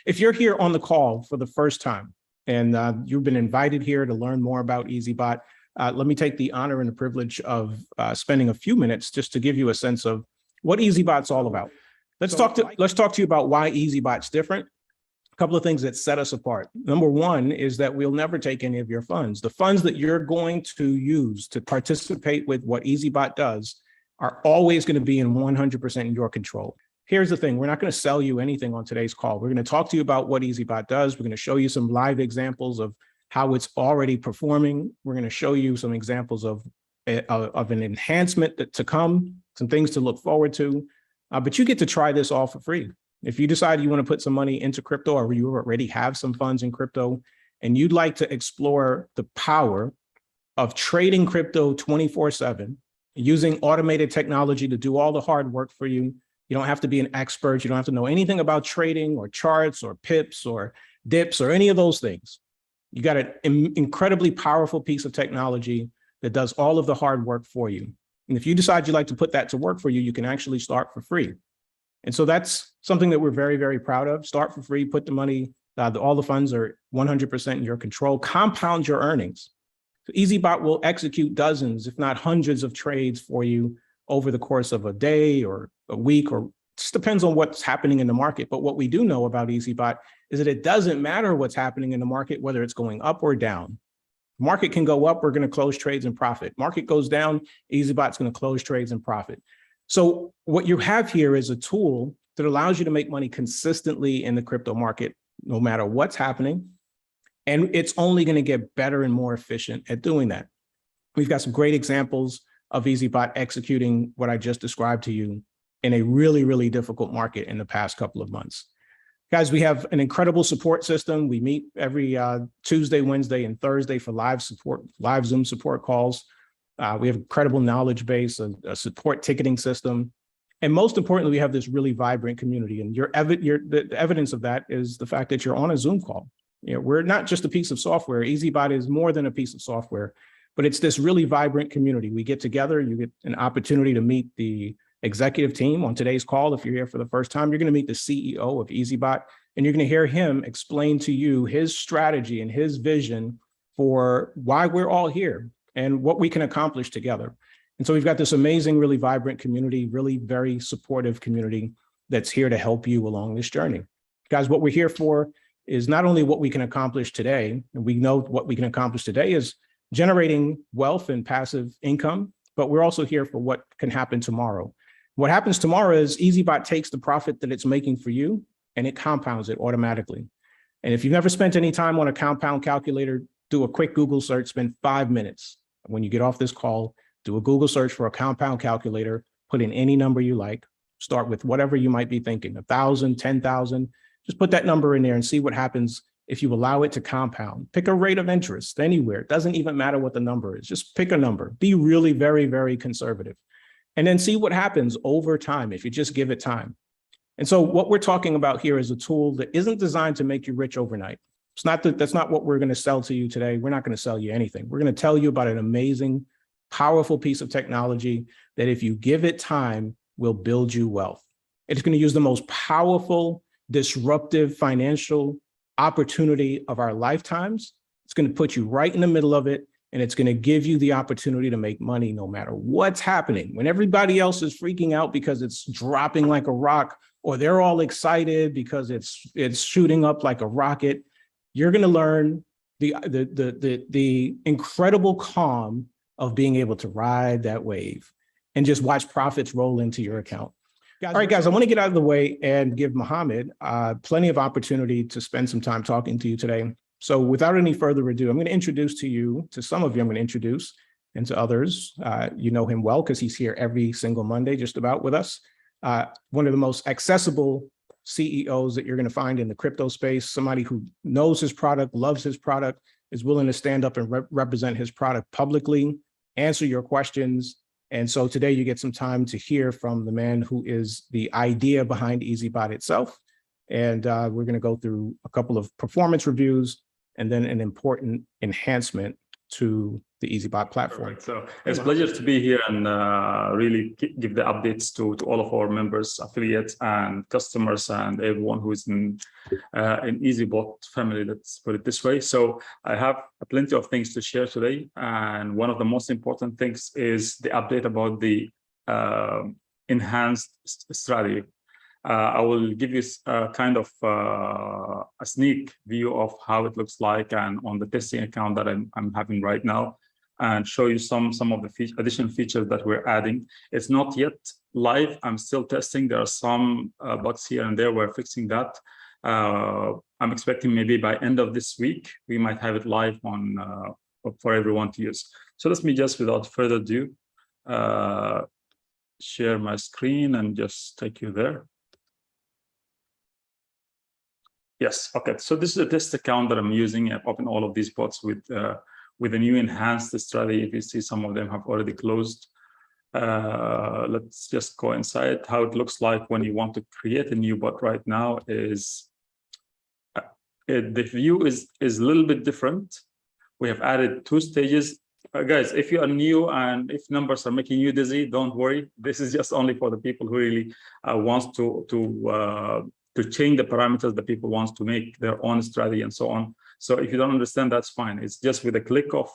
If you're here on the call for the first time and you've been invited here to learn more about Eazybot, let me take the honor and the privilege of spending a few minutes just to give you a sense of what Eazybot's all about. Let's talk to you about why Eazybot's different. A couple of things that set us apart. Number one is that we'll never take any of your funds. The funds that you're going to use to participate with what Eazybot does are always going to be in 100% in your control. Here's the thing. We're not going to sell you anything on today's call. We're going to talk to you about what Eazybot does. We're going to show you some live examples of how it's already performing. We're going to show you some examples of an enhancement to come, some things to look forward to. But you get to try this all for free. If you decide you want to put some money into crypto, or you already have some funds in crypto, and you'd like to explore the power of trading crypto 24/7, using automated technology to do all the hard work for you. You don't have to be an expert. You don't have to know anything about trading or charts or pips or dips or any of those things. You got an incredibly powerful piece of technology that does all of the hard work for you. And if you decide you'd like to put that to work for you, you can actually start for free. And so that's something that we're very, very proud of. Start for free, put the money, all the funds are 100% in your control, compound your earnings. So Eazybot will execute dozens, if not hundreds of trades for you over the course of a day or a week, or just depends on what's happening in the market. But what we do know about Eazybot is that it doesn't matter what's happening in the market, whether it's going up or down. Market can go up, we're going to close trades and profit. Market goes down, Eazybot's going to close trades and profit. So what you have here is a tool that allows you to make money consistently in the crypto market, no matter what's happening. And it's only going to get better and more efficient at doing that. We've got some great examples of Eazybot executing what I just described to you in a really, really difficult market in the past couple of months. Guys, we have an incredible support system. We meet every Tuesday, Wednesday, and Thursday for live Zoom support calls. We have incredible knowledge base, a support ticketing system. And most importantly, we have this really vibrant community. And the evidence of that is the fact that you're on a Zoom call. You know, we're not just a piece of software. Eazybot is more than a piece of software, but it's this really vibrant community. We get together, you get an opportunity to meet the executive team on today's call. If you're here for the first time, you're going to meet the CEO of Eazybot, and you're going to hear him explain to you his strategy and his vision for why we're all here and what we can accomplish together. And so we've got this amazing, really vibrant community, really very supportive community that's here to help you along this journey. Guys, what we're here for is not only what we can accomplish today, and we know what we can accomplish today is generating wealth and passive income, but we're also here for what can happen tomorrow. What happens tomorrow is Eazybot takes the profit that it's making for you and it compounds it automatically. And if you've never spent any time on a compound calculator, do a quick Google search, spend 5 minutes. When you get off this call, do a Google search for a compound calculator, put in any number you like, start with whatever you might be thinking, 1,000, 10,000, just put that number in there and see what happens if you allow it to compound. Pick a rate of interest anywhere. It doesn't even matter what the number is. Just pick a number. Be really very, very conservative. And then see what happens over time if you just give it time. And so what we're talking about here is a tool that isn't designed to make you rich overnight. It's not that, that's not what we're going to sell to you today. We're not going to sell you anything. We're going to tell you about an amazing, powerful piece of technology that if you give it time, will build you wealth. It's going to use the most powerful, disruptive financial opportunity of our lifetimes. It's going to put you right in the middle of it. And it's going to give you the opportunity to make money no matter what's happening. When everybody else is freaking out because it's dropping like a rock, or they're all excited because it's shooting up like a rocket, you're going to learn the incredible calm of being able to ride that wave and just watch profits roll into your account. All right, guys, I want to get out of the way and give Mohammed plenty of opportunity to spend some time talking to you today. So without any further ado, I'm going to introduce to you, to some of you I'm going to introduce, and to others, you know him well because he's here every single Monday just about with us. One of the most accessible CEOs that you're going to find in the crypto space, somebody who knows his product, loves his product, is willing to stand up and represent his product publicly, answer your questions. And so today you get some time to hear from the man who is the idea behind Eazybot itself. And we're going to go through a couple of performance reviews and then an important enhancement to the Eazybot platform. Perfect. So it's a pleasure to be here and really give the updates to all of our members, affiliates, and customers, and everyone who is in Eazybot family, let's put it this way. So I have plenty of things to share today, and one of the most important things is the update about the enhanced strategy. I will give you kind of a sneak view of how it looks like and on the testing account that I'm having right now, and show you some of the additional features that we're adding. It's not yet live. I'm still testing. There are some bugs here and there. We're fixing that. I'm expecting maybe by end of this week, we might have it live on for everyone to use. So let me just, without further ado, share my screen and just take you there. Yes, okay. So this is a test account that I'm using. I've opened all of these bots with a new enhanced strategy. If you see, some of them have already closed. Let's just go inside. How it looks like when you want to create a new bot right now is the view is a little bit different. We have added 2 stages. Guys, if you are new and if numbers are making you dizzy, don't worry. This is just only for the people who really wants to change the parameters that people wants to make their own strategy and so on. So if you don't understand, that's fine. It's just with a click of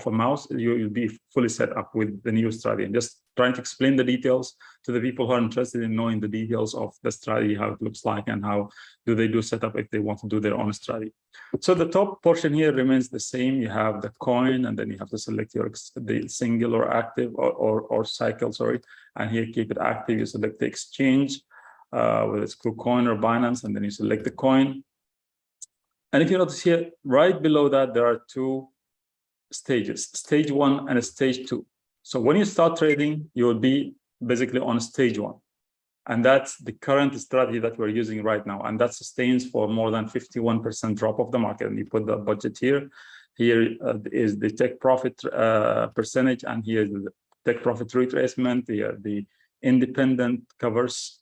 a mouse, you'll be fully set up with the new strategy. And just trying to explain the details to the people who are interested in knowing the details of the strategy, how it looks like, and how do they do setup if they want to do their own strategy. So the top portion here remains the same. You have the coin, and then you have to select the single or active or cycle, sorry. And here, keep it active. You select the exchange, whether it's KuCoin or Binance, and then you select the coin. And if you notice here, right below that, there are 2 stages, stage 1 and stage 2. So when you start trading, you will be basically on stage 1. And that's the current strategy that we're using right now. And that sustains for more than 51% drop of the market. And you put the budget here. Here is the take profit percentage, and here is the take profit retracement, the independent covers.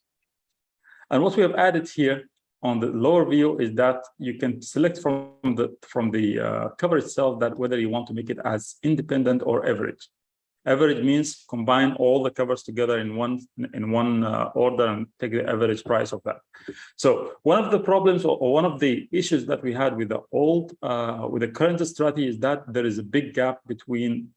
And what we have added here on the lower view is that you can select from the cover itself that whether you want to make it as independent or average. Average means combine all the covers together in one order and take the average price of that. So one of the problems or one of the issues that we had with the with the current strategy is that there is a big gap between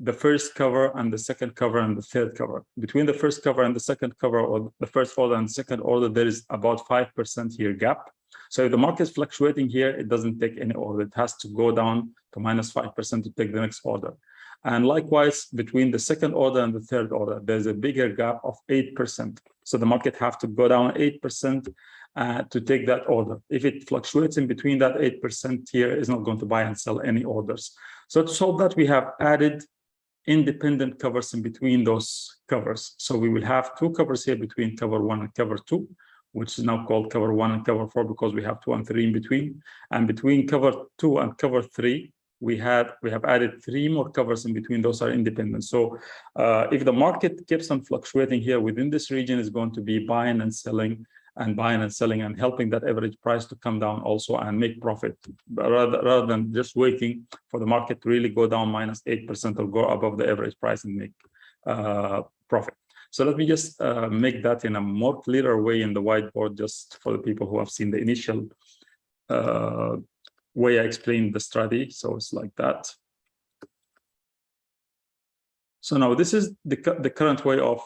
the first cover and the second cover and the third cover. Between the first cover and the second cover, or the first order and the second order, there is about 5% here gap. So if the market is fluctuating here, it doesn't take any order. It has to go down to minus 5% to take the next order. And likewise, between the second order and the third order, there's a bigger gap of 8%. So the market have to go down 8% to take that order. If it fluctuates in between that 8% here, it's not going to buy and sell any orders. So to solve that, we have added independent covers in between those covers. So we will have 2 covers here between cover 1 and cover 2, which is now called cover 1 and cover 4 because we have 2 and 3 in between. And between cover 2 and cover 3, we have added 3 more covers in between. Those are independent. So if the market keeps on fluctuating here within this region, is going to be buying and selling and helping that average price to come down also and make profit, rather than just waiting for the market to really go down minus 8% or go above the average price and make profit. So let me just make that in a more clearer way in the whiteboard, just for the people who have seen the initial way I explained the strategy. So it's like that. So now this is the current way of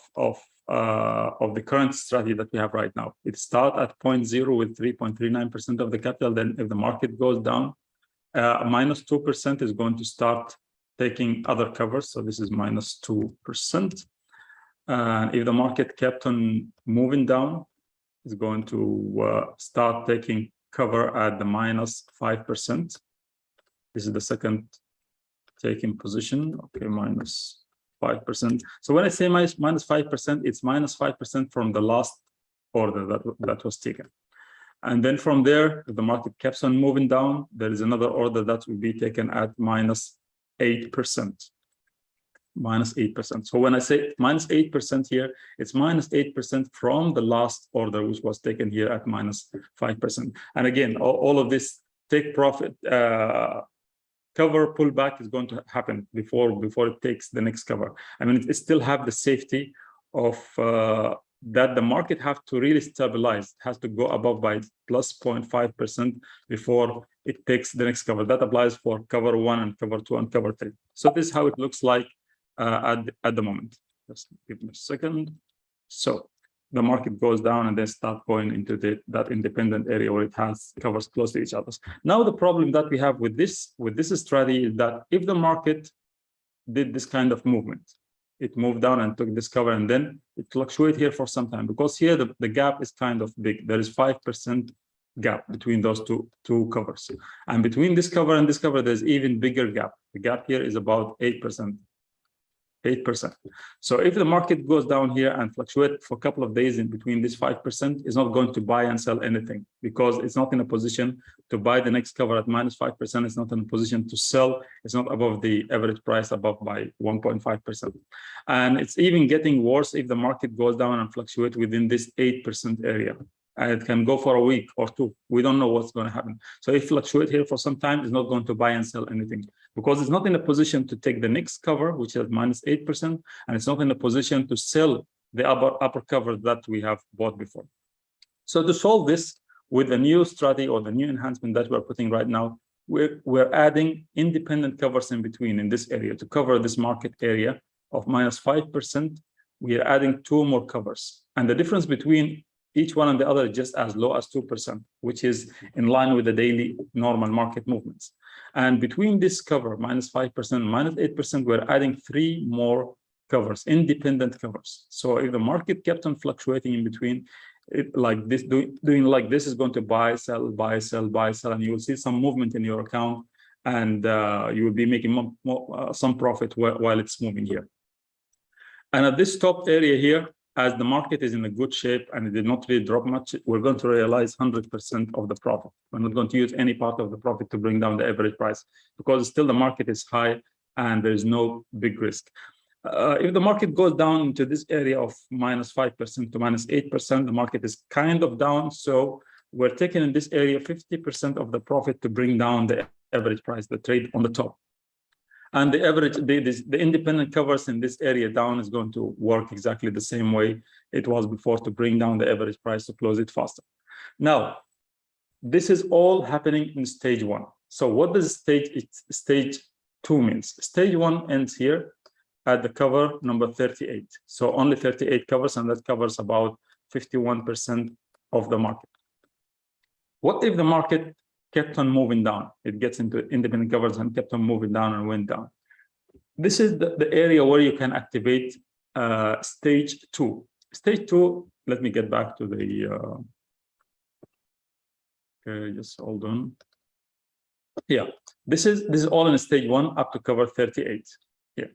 the current strategy that we have right now. It starts at 0.0 with 3.39% of the capital. Then if the market goes down, minus 2% is going to start taking other covers. So this is minus 2%. If the market kept on moving down, it's going to start taking cover at the minus 5%. This is the second taking position. Okay, minus 5%. So when I say minus 5%, it's minus 5% from the last order that was taken. And then from there, if the market keeps on moving down, there is another order that will be taken at minus 8%. Minus 8%. So when I say minus 8% here, it's minus 8% from the last order, which was taken here at minus 5%. And again, all of this take profit cover pullback is going to happen before it takes the next cover. I mean, it still have the safety of that the market have to really stabilize, has to go above by plus 0.5% before it takes the next cover. That applies for cover 1 and cover 2 and cover 3. So this is how it looks like at the moment. Just give me a second. So the market goes down and then start going into that independent area where it has covers close to each other. Now the problem that we have with this strategy is that if the market did this kind of movement, it moved down and took this cover, and then it fluctuated here for some time, because here the gap is kind of big. There is 5% gap between those two covers, and between this cover and this cover there's even bigger gap. The gap here is about 8%. So if the market goes down here and fluctuate for a couple of days in between this 5%, it's not going to buy and sell anything, because it's not in a position to buy the next cover at minus 5%. It's not in a position to sell. It's not above the average price, above by 1.5%. And it's even getting worse if the market goes down and fluctuate within this 8% area. And it can go for a week or two. We don't know what's going to happen. So if it fluctuate here for some time, it's not going to buy and sell anything, because it's not in a position to take the next cover, which is minus 8%, and it's not in a position to sell the upper cover that we have bought before. So to solve this with the new strategy or the new enhancement that we're putting right now, we're adding independent covers in between in this area to cover this market area of minus 5%. We are adding 2 more covers, and the difference between each one and the other is just as low as 2%, which is in line with the daily normal market movements. And between this cover, minus 5%, minus 8%, we're adding 3 more covers, independent covers. So if the market kept on fluctuating in between, like this, doing like this, is going to buy, sell, buy, sell, buy, sell, and you will see some movement in your account, and you will be making some profit while it's moving here. And at this top area here, as the market is in a good shape and it did not really drop much, we're going to realize 100% of the profit. We're not going to use any part of the profit to bring down the average price, because still the market is high and there's no big risk. If the market goes down into this area of minus 5% to minus 8%, the market is kind of down. So we're taking in this area 50% of the profit to bring down the average price, the trade on the top. And the average, the independent covers in this area down is going to work exactly the same way it was before to bring down the average price to close it faster. Now, this is all happening in stage 1. So what does stage 2 means? Stage 1 ends here at the cover number 38. So only 38 covers, and that covers about 51% of the market. What if the market kept on moving down? It gets into independent covers and kept on moving down and went down. This is the area where you can activate stage 2. Stage 2, let me get back to the, okay, just hold on. Yeah, this is all in stage 1 up to cover 38. Yeah.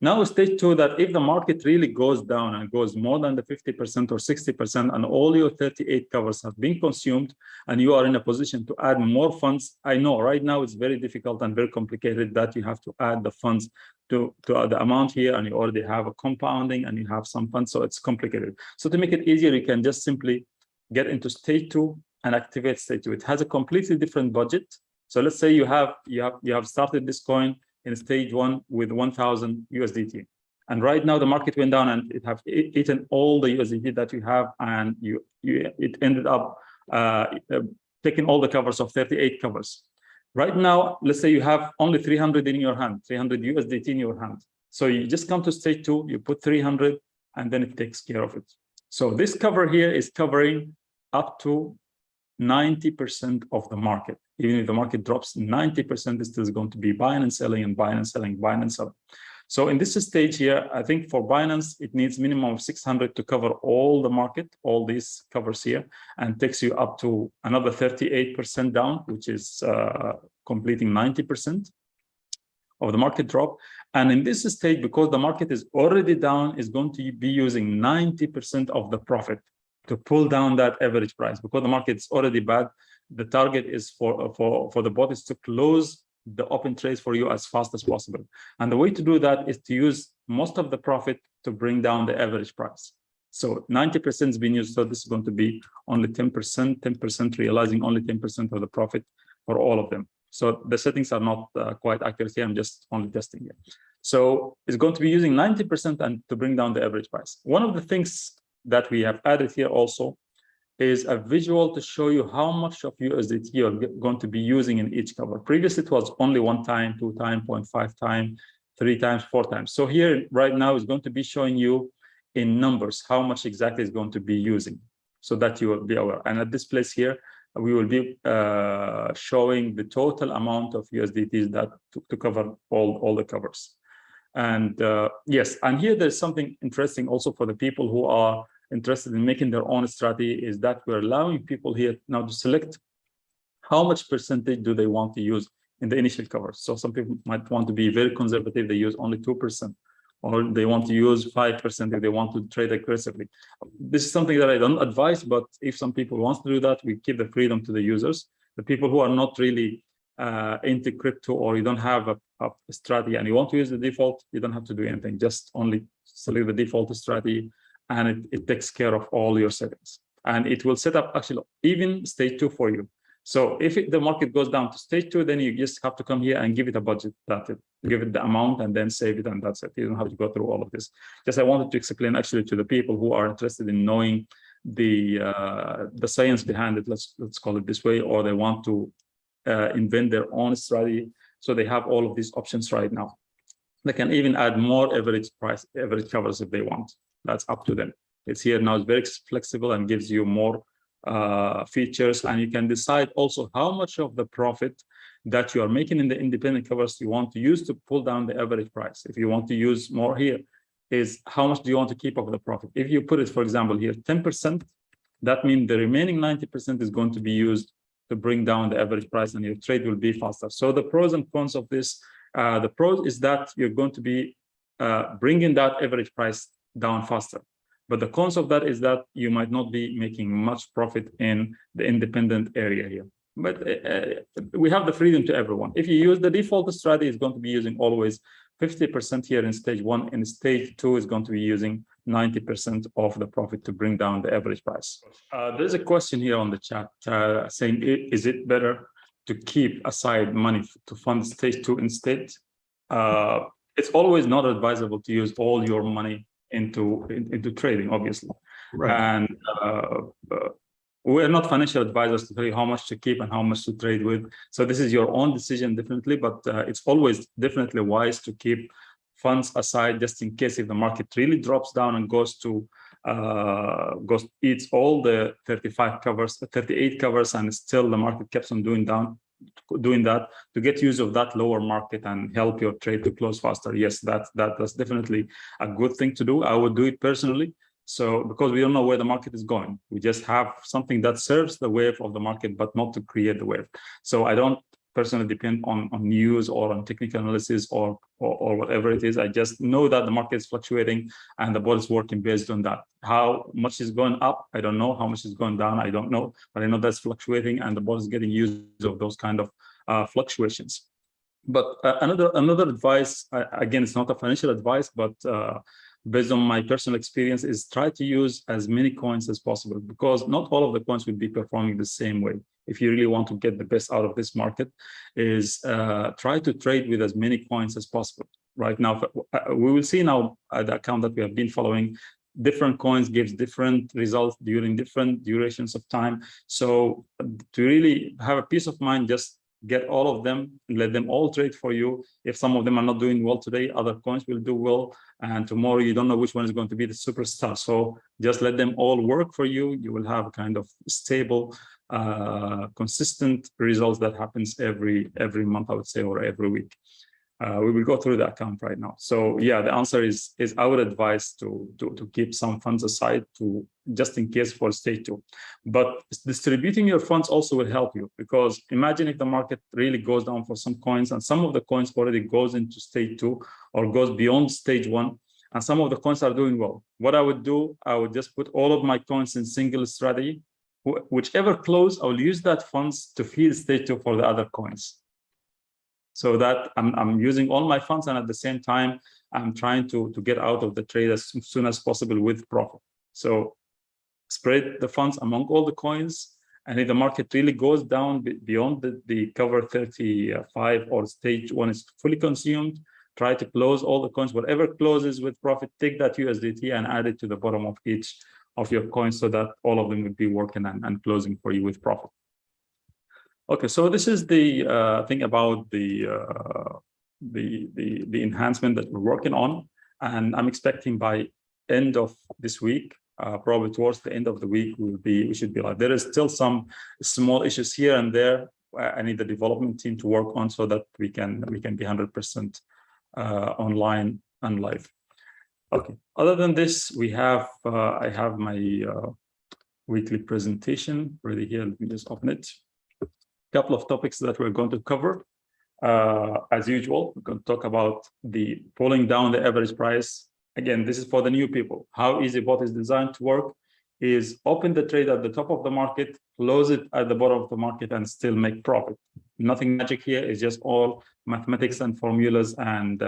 Now stage 2, that if the market really goes down and goes more than the 50% or 60%, and all your 38 covers have been consumed, and you are in a position to add more funds. I know right now it's very difficult and very complicated that you have to add the funds to the amount here, and you already have a compounding and you have some funds, so it's complicated. So to make it easier, you can just simply get into stage 2 and activate stage 2. It has a completely different budget. So let's say you have started this coin in stage 1 with 1,000 USDT. And right now the market went down and it have eaten all the USDT that you have, and it ended up taking all the covers of 38 covers. Right now, let's say you have only 300 in your hand, 300 USDT in your hand. So you just come to stage 2, you put 300, and then it takes care of it. So this cover here is covering up to 90% of the market. Even if the market drops 90%, is still going to be buying and selling and buying and selling, buying and selling. So in this stage here, I think for Binance, it needs minimum of 600 to cover all the market, all these covers here, and takes you up to another 38% down, which is completing 90% of the market drop. And in this stage, because the market is already down, is going to be using 90% of the profit to pull down that average price. Because the market is already bad, the target is for the bot is to close the open trades for you as fast as possible. And the way to do that is to use most of the profit to bring down the average price. So 90% has been used. So this is going to be only 10%, realizing only 10% of the profit for all of them. So the settings are not quite accurate here. I'm just only testing it. So it's going to be using 90% and to bring down the average price. One of the things that we have added here also is a visual to show you how much of USDT you're going to be using in each cover. Previously, it was only 1 time, 2 times, 0.5 times, 3 times, 4 times. So here right now is going to be showing you in numbers how much exactly is going to be using, so that you will be aware. And at this place here, we will be showing the total amount of USDTs that to cover all the covers. And yes, and here there's something interesting also for the people who are interested in making their own strategy, is that we're allowing people here now to select how much percentage do they want to use in the initial cover. So some people might want to be very conservative, they use only 2%, or they want to use 5% if they want to trade aggressively. This is something that I don't advise, but if some people want to do that, we give the freedom to the users. The people who are not really into crypto, or you don't have a strategy and you want to use the default, you don't have to do anything, just only select the default strategy, and it takes care of all your settings. And it will set up actually even stage 2 for you. So if the market goes down to stage 2, then you just have to come here and give it a budget, give it the amount and then save it, and that's it. You don't have to go through all of this. Just I wanted to explain actually to the people who are interested in knowing the science behind it, let's call it this way, or they want to invent their own strategy. So they have all of these options right now. They can even add more average covers if they want. That's up to them. It's here now, it's very flexible and gives you more features, and you can decide also how much of the profit that you are making in the independent covers you want to use to pull down the average price. If you want to use more here, is how much do you want to keep of the profit? If you put it, for example, here 10%, that means the remaining 90% is going to be used to bring down the average price, and your trade will be faster. So the pros and cons of this, the pros is that you're going to be bringing that average price down faster. But the cons of that is that you might not be making much profit in the independent area here. But we have the freedom to everyone. If you use the default strategy, it's going to be using always 50% here in stage 1. In stage 2 is going to be using 90% of the profit to bring down the average price. There's a question here on the chat saying, is it better to keep aside money to fund stage 2 instead? It's always not advisable to use all your money into trading, obviously. Right. And we're not financial advisors to tell you how much to keep and how much to trade with. So this is your own decision, definitely, but it's always definitely wise to keep funds aside just in case if the market really drops down and eats all the 38 covers, and still the market keeps on doing that, to get use of that lower market and help your trade to close faster. Yes, that's definitely a good thing to do. I would do it personally. So because we don't know where the market is going, we just have something that serves the wave of the market, but not to create the wave. So I don't personally depend on news or on technical analysis or whatever it is. I just know that the market is fluctuating and the bot is working based on that. How much is going up, I don't know. How much is going down, I don't know. But I know that's fluctuating and the bot is getting use of those kind of fluctuations. But another advice, again, it's not a financial advice, but based on my personal experience, is try to use as many coins as possible, because not all of the coins will be performing the same way. If you really want to get the best out of this market, is try to trade with as many coins as possible. Right now, we will see now the account that we have been following, different coins gives different results during different durations of time. So to really have a peace of mind, just get all of them, let them all trade for you. If some of them are not doing well today, other coins will do well, and tomorrow you don't know which one is going to be the superstar. So just let them all work for you. You will have a kind of stable, consistent results that happens every month, I would say, or every week. We will go through the account right now. So yeah, the answer is I would advise to keep some funds aside to just in case for stage 2. But distributing your funds also will help you, because imagine if the market really goes down for some coins and some of the coins already goes into stage 2 or goes beyond stage 1, and some of the coins are doing well. What I would do, I would just put all of my coins in single strategy. Whichever close, I will use that funds to feed stage 2 for the other coins. So that I'm using all my funds, and at the same time, I'm trying to get out of the trade as soon as possible with profit. So spread the funds among all the coins And if the market really goes down beyond the cover 35 or stage 1 is fully consumed, try to close all the coins. Whatever closes with profit, take that USDT and add it to the bottom of each of your coins so that all of them would be working and closing for you with profit. Okay, so this is the thing about the enhancement that we're working on, and I'm expecting by end of this week, probably towards the end of the week, we should be like, there is still some small issues here and there. I need the development team to work on so that we can be 100% online and live. Okay. Other than this, we have I have my weekly presentation ready here. Let me just open it. Couple of topics that we're going to cover. As usual, we're going to talk about the pulling down the average price. Again, this is for the new people. How Eazybot is designed to work is open the trade at the top of the market, close it at the bottom of the market, and still make profit. Nothing magic here. It's just all mathematics and formulas and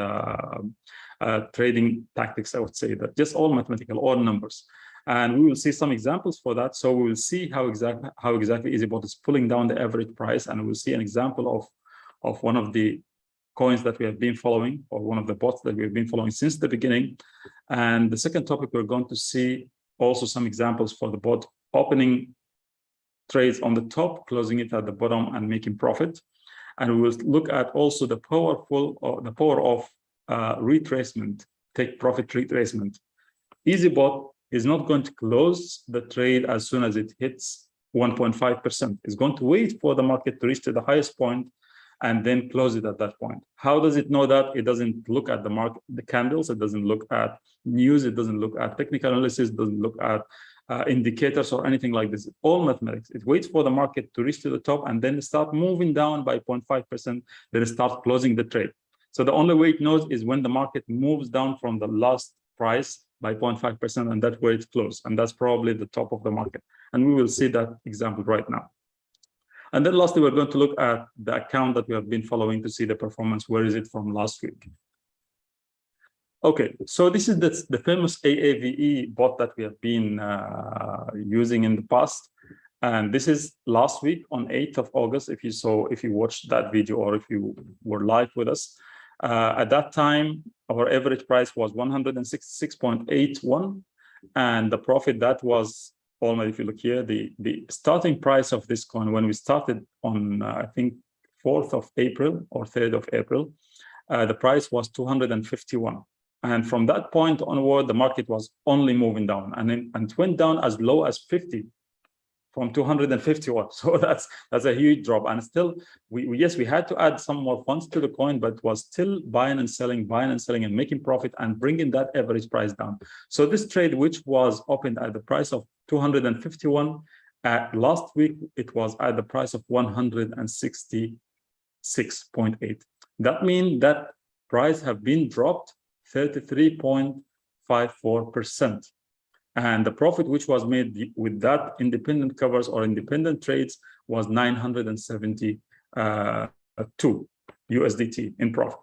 trading tactics, I would say. That just all mathematical, all numbers. And we will see some examples for that. So we will see how exactly Eazybot is pulling down the average price, and we'll see an example of one of the coins that we have been following, or one of the bots that we've been following since the beginning. And the second topic, we're going to see also some examples for the bot opening trades on the top, closing it at the bottom, and making profit. And we will look at also the power of retracement, take profit retracement. Eazybot is not going to close the trade as soon as it hits 1.5%. It's going to wait for the market to reach to the highest point and then close it at that point. How does it know that? It doesn't look at the market, the candles. It doesn't look at news. It doesn't look at technical analysis. It doesn't look at indicators or anything like this. All mathematics. It waits for the market to reach to the top and then start moving down by 0.5%. Then it starts closing the trade. So the only way it knows is when the market moves down from the last price by 0.5%, and that's where it's closed. And that's probably the top of the market. And we will see that example right now. And then lastly, we're going to look at the account that we have been following to see the performance. Where is it from last week? Okay, so this is the famous AAVE bot that we have been using in the past. And this is last week on 8th of August, if you watched that video or if you were live with us. At that time, our average price was 166.81, and the profit that was almost, if you look here, the starting price of this coin when we started on I think 4th of April or 3rd of April, the price was 251, and from that point onward, the market was only moving down, and it went down as low as 50. From 251, so that's a huge drop. And still, we had to add some more funds to the coin, but was still buying and selling, and making profit and bringing that average price down. So this trade, which was opened at the price of 251, last week it was at the price of 166.8. That means that price have been dropped 33.54%. And the profit which was made with that independent covers or independent trades was 972 USDT in profit.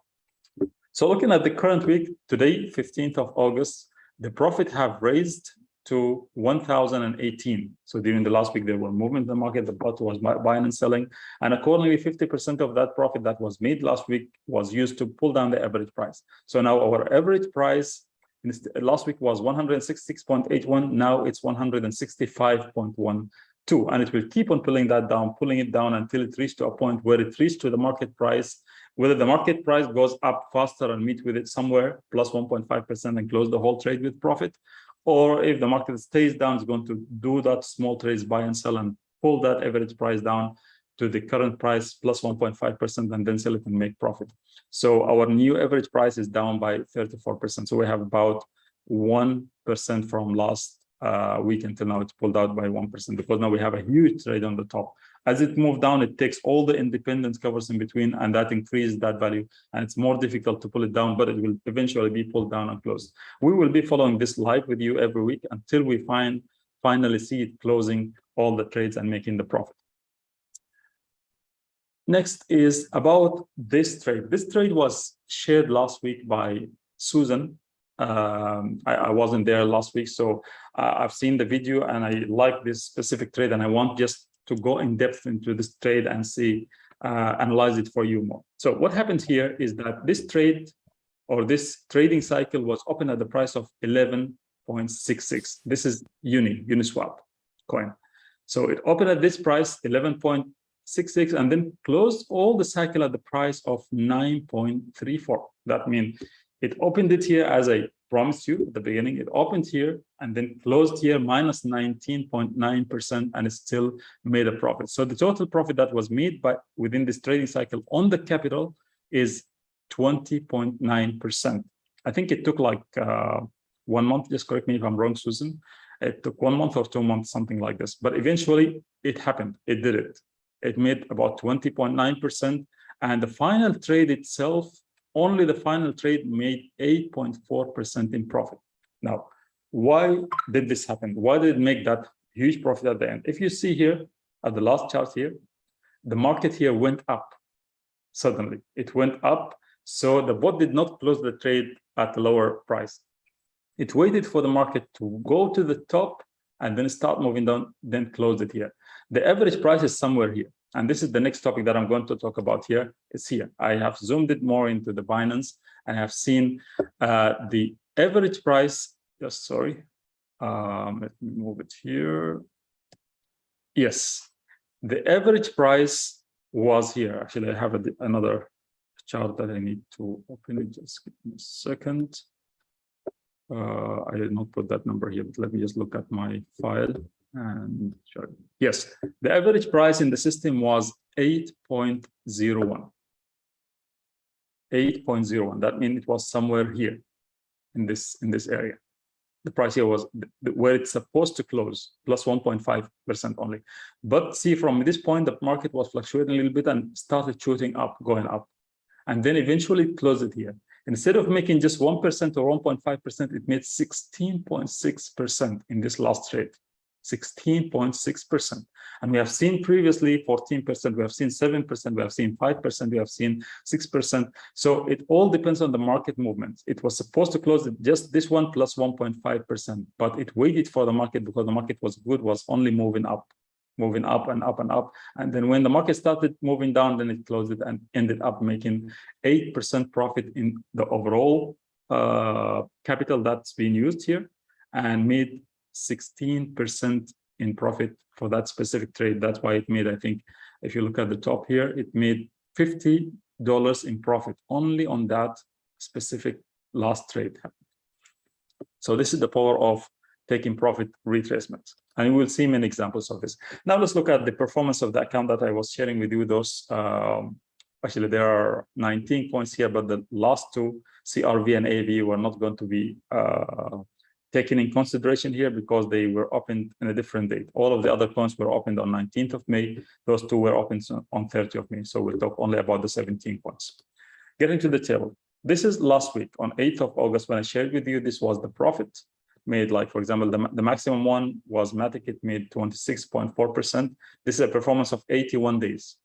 So looking at the current week, today, 15th of August, the profit have raised to 1,018. So during the last week, there were movement in the market, the bot was buying and selling. And accordingly, 50% of that profit that was made last week was used to pull down the average price. So now our average price last week was 166.81. Now it's 165.12, and it will keep on pulling it down until it reaches to a point where it reaches to the market price. Whether the market price goes up faster and meet with it somewhere plus 1.5% and close the whole trade with profit, or if the market stays down, it's going to do that small trades, buy and sell, and pull that average price down to the current price plus 1.5% and then sell it and make profit. So our new average price is down by 34%. So we have about 1% from last week until now. It's pulled out by 1% because now we have a huge trade on the top. As it moves down, it takes all the independent covers in between, and that increases that value. And it's more difficult to pull it down, but it will eventually be pulled down and closed. We will be following this live with you every week until we finally see it closing all the trades and making the profit. Next is about this trade. This trade was shared last week by Susan. I wasn't there last week, so I've seen the video and I like this specific trade, and I want just to go in depth into this trade and see, analyze it for you more. So what happened here is that this trade or this trading cycle was open at the price of 11.66. This is Uniswap coin. So it opened at this price, 11.66, and then closed all the cycle at the price of 9.34. That means it opened it here as I promised you at the beginning. It opened here and then closed here minus 19.9%, and it still made a profit. So the total profit that was made within this trading cycle on the capital is 20.9%. I think it took like 1 month. Just correct me if I'm wrong, Susan. It took 1 month or 2 months, something like this. But eventually it happened. It did it. It made about 20.9%. And the final trade itself, only the final trade made 8.4% in profit. Now, why did this happen? Why did it make that huge profit at the end? If you see here at the last chart here, the market here went up. Suddenly, it went up. So the bot did not close the trade at a lower price. It waited for the market to go to the top and then start moving down, then close it here. The average price is somewhere here. And this is the next topic that I'm going to talk about here. It's here. I have zoomed it more into the Binance and have seen the average price. Just sorry. Let me move it here. Yes. The average price was here. Actually, I have another chart that I need to open it. Just give me a second. I did not put that number here, but let me just look at my file and show you. Yes, the average price in the system was 8.01. 8.01. That means it was somewhere here in this area. The price here was where it's supposed to close, plus 1.5% only. But see, from this point, the market was fluctuating a little bit and started shooting up, going up. And then eventually closed it here. Instead of making just 1% or 1.5%, it made 16.6% in this last trade. 16.6%. And we have seen previously 14%, we have seen 7%, we have seen 5%, we have seen 6%. So it all depends on the market movement. It was supposed to close at just this one plus 1.5%, but it waited for the market because the market was good, was only moving up and up and up. And then when the market started moving down, then it closed it and ended up making 8% profit in the overall capital that's being used here, and made 16% in profit for that specific trade. That's why it made, I think, if you look at the top here, it made $50 in profit only on that specific last trade. So this is the power of taking profit retracement. And we will see many examples of this. Now let's look at the performance of the account that I was sharing with you. Those, actually there are 19 coins here, but the last two, CRV and AV, were not going to be taken in consideration here because they were opened in a different date. All of the other coins were opened on 19th of May. Those two were opened on 30th of May. So we'll talk only about the 17 coins. Getting to the table. This is last week on 8th of August when I shared with you, this was the profit made. Like, for example, the maximum one was Matic. It made 26.4%. This is a performance of 81 days.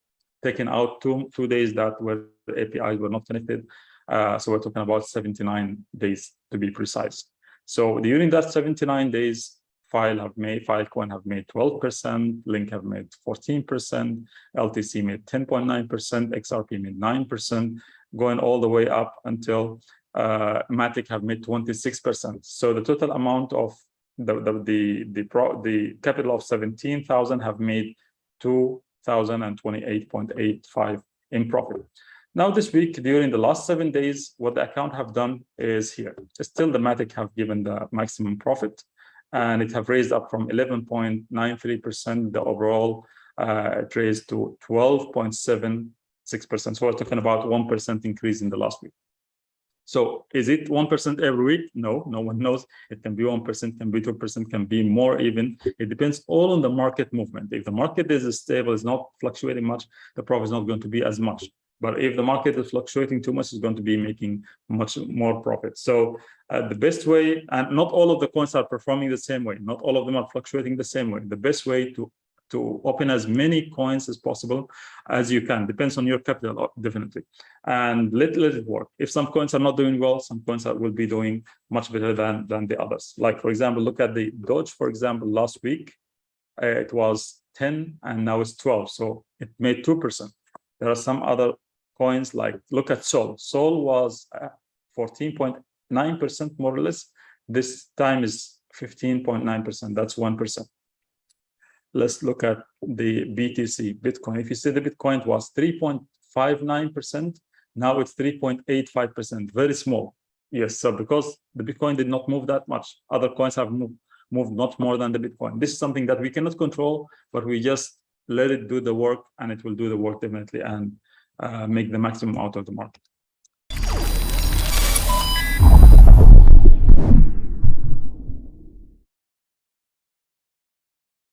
Taking out two days that were the APIs were not connected. So we're talking about 79 days to be precise. So during that 79 days, Filecoin have made 12%, Link have made 14%, LTC made 10.9%, XRP made 9%, going all the way up until Matic have made 26%. So the total amount of the capital of 17,000 have made 2,028.85 in profit. Now this week, during the last 7 days, what the account have done is here. Still, the Matic have given the maximum profit, and it have raised up from 11.93%. The overall it raised to 12.76%. So we're talking about 1% increase in the last week. So is it 1% every week? No, no one knows. It can be 1%, can be 2%, can be more even. It depends all on the market movement. If the market is stable, is not fluctuating much, the profit is not going to be as much. But if the market is fluctuating too much, it's going to be making much more profit. So the best way, and not all of the coins are performing the same way. Not all of them are fluctuating the same way. The best way to open as many coins as possible as you can. Depends on your capital, definitely. And let it work. If some coins are not doing well, some coins will be doing much better than the others. Like, for example, look at the Doge, for example, last week. it was 10 and now it's 12. So it made 2%. There are some other coins like, look at Sol. Sol was 14.9% more or less. This time is 15.9%. That's 1%. Let's look at the BTC, Bitcoin. If you see the Bitcoin was 3.59%, now it's 3.85%, very small. Yes, so because the Bitcoin did not move that much, other coins have moved not more than the Bitcoin. This is something that we cannot control, but we just let it do the work, and it will do the work definitely and make the maximum out of the market.